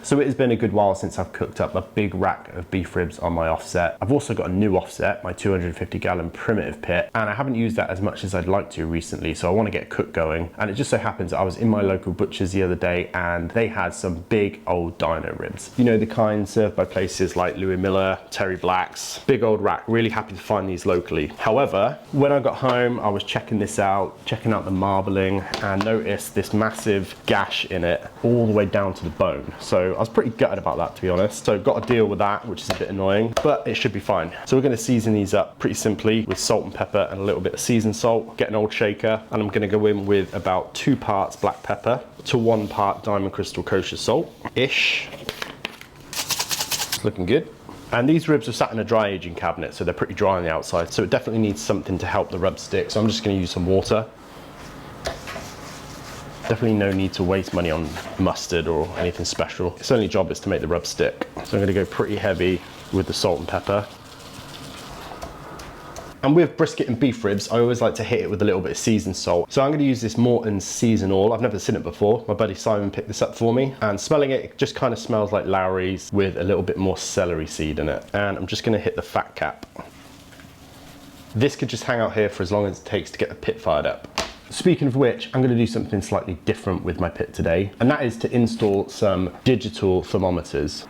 So it has been a good while since I've cooked up a big rack of beef ribs on my offset. I've also got a new offset, my 250-gallon primitive pit, and I haven't used that as much as I'd like to recently, so I want to get a cook going. And it just so happens I was in my local butcher's the other day and they had some big old dino ribs. You know, the kind served by places like Louis Miller, Terry Black's. Big old rack, really happy to find these locally. However, when I got home, I was checking this out, checking out the marbling, and noticed this massive gash in it all the way down to the bone. So I was pretty gutted about that, to be honest. So got to deal with that, which is a bit annoying, but it should be fine. So we're going to season these up pretty simply with salt and pepper and a little bit of seasoned salt. Get an old shaker, and I'm going to go in with about 2 parts black pepper to 1 part diamond crystal kosher salt ish. It's looking good. And these ribs are sat in a dry aging cabinet, so they're pretty dry on the outside, so it definitely needs something to help the rub stick. So I'm just going to use some water. Definitely no need to waste money on mustard or anything special. Its only job is to make the rub stick. So I'm going to go pretty heavy with the salt and pepper. And with brisket and beef ribs, I always like to hit it with a little bit of seasoned salt. So I'm going to use this Morton's Season All. I've never seen it before. My buddy Simon picked this up for me, and smelling it, it just kind of smells like Lowry's with a little bit more celery seed in it. And I'm just going to hit the fat cap. This could just hang out here for as long as it takes to get the pit fired up. Speaking of which, I'm going to do something slightly different with my pit today, and that is to install some digital thermometers.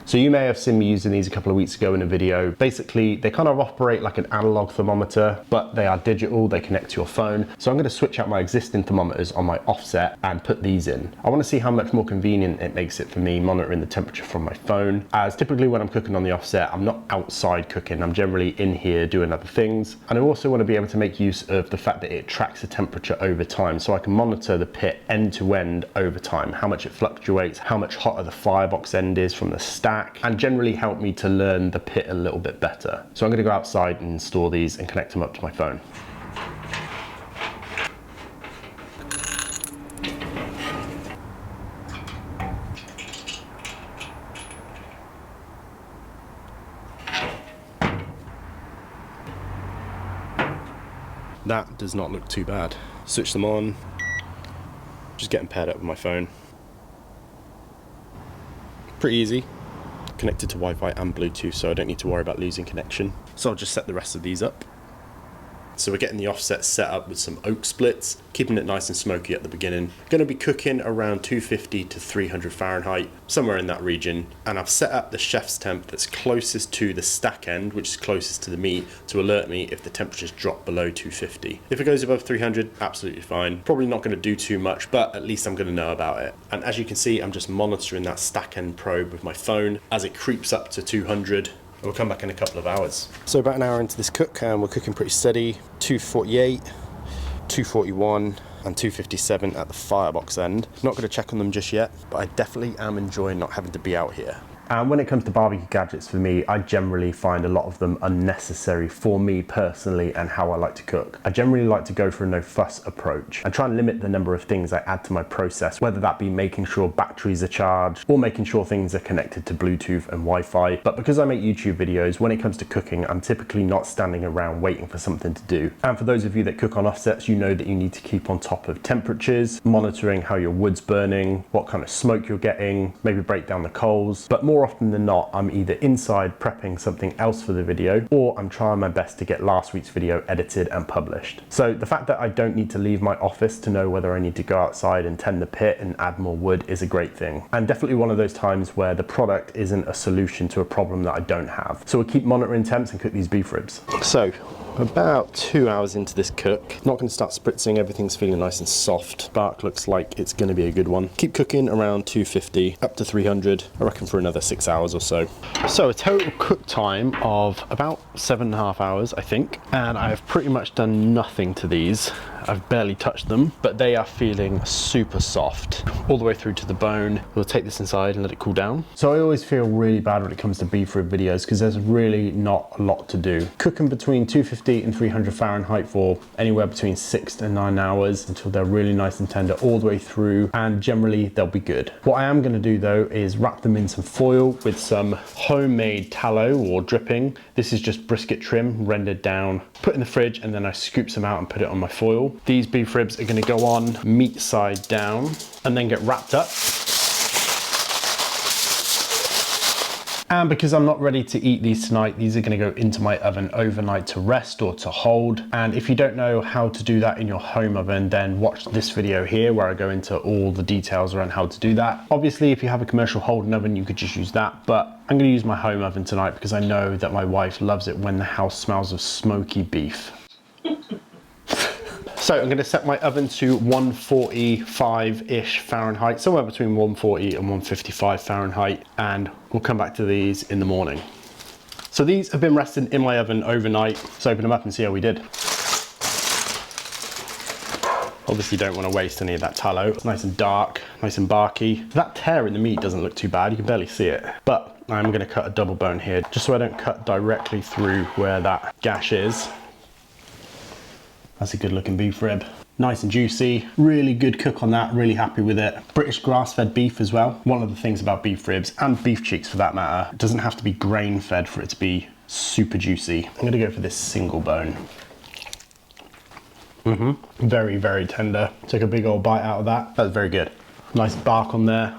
So you may have seen me using these a couple of weeks ago in a video. Basically, they kind of operate like an analog thermometer, but they are digital, they connect to your phone. So I'm going to switch out my existing thermometers on my offset and put these in. I want to see how much more convenient it makes it for me monitoring the temperature from my phone, as typically when I'm cooking on the offset, I'm not outside cooking, I'm generally in here doing other things. And I also want to be able to make use of the fact that it tracks the temperature over time, so I can monitor the pit end to end over time, how much it fluctuates, how much hotter the firebox end is from the stack, and generally help me to learn the pit a little bit better. So I'm going to go outside and install these and connect them up to my phone. That does not look too bad. Switch them on, just getting paired up with my phone. Pretty easy. Connected to Wi-Fi and Bluetooth, so I don't need to worry about losing connection. So I'll just set the rest of these up. So we're getting the offset set up with some oak splits, keeping it nice and smoky at the beginning. Going to be cooking around 250 to 300 Fahrenheit, somewhere in that region. And I've set up the chef's temp that's closest to the stack end, which is closest to the meat, to alert me if the temperatures drop below 250. If it goes above 300, absolutely fine. Probably not going to do too much, but at least I'm going to know about it. And as you can see, I'm just monitoring that stack end probe with my phone as it creeps up to 200. We'll come back in a couple of hours. So about an hour into this cook, and we're cooking pretty steady. 248, 241, and 257 at the firebox end. Not going to check on them just yet, but I definitely am enjoying not having to be out here. And when it comes to barbecue gadgets for me, I generally find a lot of them unnecessary for me personally and how I like to cook. I generally like to go for a no fuss approach and try and limit the number of things I add to my process, whether that be making sure batteries are charged or making sure things are connected to Bluetooth and Wi-Fi. But because I make YouTube videos, when it comes to cooking, I'm typically not standing around waiting for something to do. And for those of you that cook on offsets, you know that you need to keep on top of temperatures, monitoring how your wood's burning, what kind of smoke you're getting, maybe break down the coals. But more often than not, I'm either inside prepping something else for the video, or I'm trying my best to get last week's video edited and published. So the fact that I don't need to leave my office to know whether I need to go outside and tend the pit and add more wood is a great thing. And definitely one of those times where the product isn't a solution to a problem that I don't have. So we'll keep monitoring temps and cook these beef ribs. So about 2 hours into this cook, not going to start spritzing, everything's feeling nice and soft. Bark looks like it's going to be a good one. Keep cooking around 250 up to 300, I reckon, for another 6 hours or so. So a total cook time of about 7.5 hours, I think, and I've pretty much done nothing to these. I've barely touched them, but they are feeling super soft all the way through to the bone. We'll take this inside and let it cool down. So I always feel really bad when it comes to beef rib videos because there's really not a lot to do. Cooking between 250 and 300 Fahrenheit for anywhere between 6 to 9 hours until they're really nice and tender all the way through, and generally they'll be good. What I am going to do though is wrap them in some foil with some homemade tallow or dripping. This is just brisket trim rendered down, put in the fridge, and then I scoop some out and put it on my foil. These beef ribs are going to go on meat side down and then get wrapped up. And because I'm not ready to eat these tonight, these are gonna go into my oven overnight to rest or to hold. And if you don't know how to do that in your home oven, then watch this video here where I go into all the details around how to do that. Obviously, if you have a commercial Holden oven, you could just use that, but I'm gonna use my home oven tonight because I know that my wife loves it when the house smells of smoky beef. So I'm going to set my oven to 145-ish Fahrenheit, somewhere between 140 and 155 Fahrenheit, and we'll come back to these in the morning. So these have been resting in my oven overnight. Let's open them up and see how we did. Obviously don't want to waste any of that tallow. It's nice and dark, nice and barky. That tear in the meat doesn't look too bad, you can barely see it. But I'm going to cut a double bone here, just so I don't cut directly through where that gash is. That's a good looking beef rib. Nice and juicy, really good cook on that, really happy with it. British grass-fed beef as well. One of the things about beef ribs, and beef cheeks for that matter, it doesn't have to be grain-fed for it to be super juicy. I'm gonna go for this single bone. Very, very tender. Took a big old bite out of that. That's very good. Nice bark on there.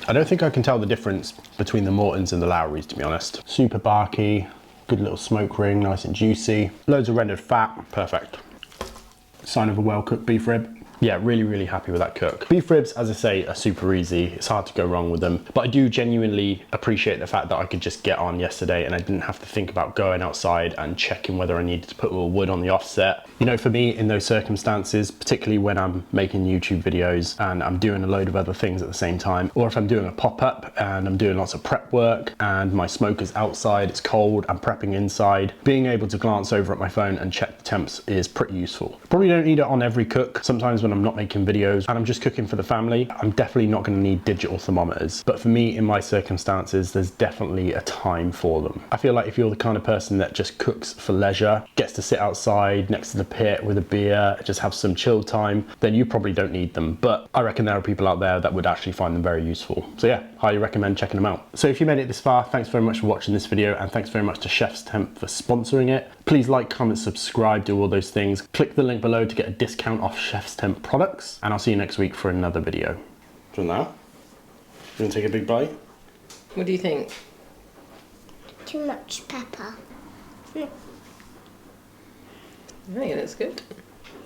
I don't think I can tell the difference between the Mortons and the Lowrys, to be honest. Super barky. Good little smoke ring, nice and juicy. Loads of rendered fat, perfect. Sign of a well-cooked beef rib. Yeah, really, really happy with that cook. Beef ribs, as I say, are super easy. It's hard to go wrong with them. But I do genuinely appreciate the fact that I could just get on yesterday and I didn't have to think about going outside and checking whether I needed to put more wood on the offset. You know, for me, in those circumstances, particularly when I'm making YouTube videos and I'm doing a load of other things at the same time, or if I'm doing a pop-up and I'm doing lots of prep work and my smoker's outside, it's cold, I'm prepping inside, being able to glance over at my phone and check the temps is pretty useful. Probably don't need it on every cook. Sometimes when I'm not making videos and I'm just cooking for the family, I'm definitely not going to need digital thermometers. But for me, in my circumstances, there's definitely a time for them. I feel like if you're the kind of person that just cooks for leisure, gets to sit outside next to the pit with a beer, just have some chill time, then you probably don't need them. But I reckon there are people out there that would actually find them very useful. So yeah, highly recommend checking them out. So if you made it this far, thanks very much for watching this video, and thanks very much to Chef's Temp for sponsoring it. Please like, comment, subscribe, do all those things. Click the link below to get a discount off Chef's Temp products, and I'll see you next week for another video. So now, you want to take a big bite? What do you think? Too much pepper. I think it looks good.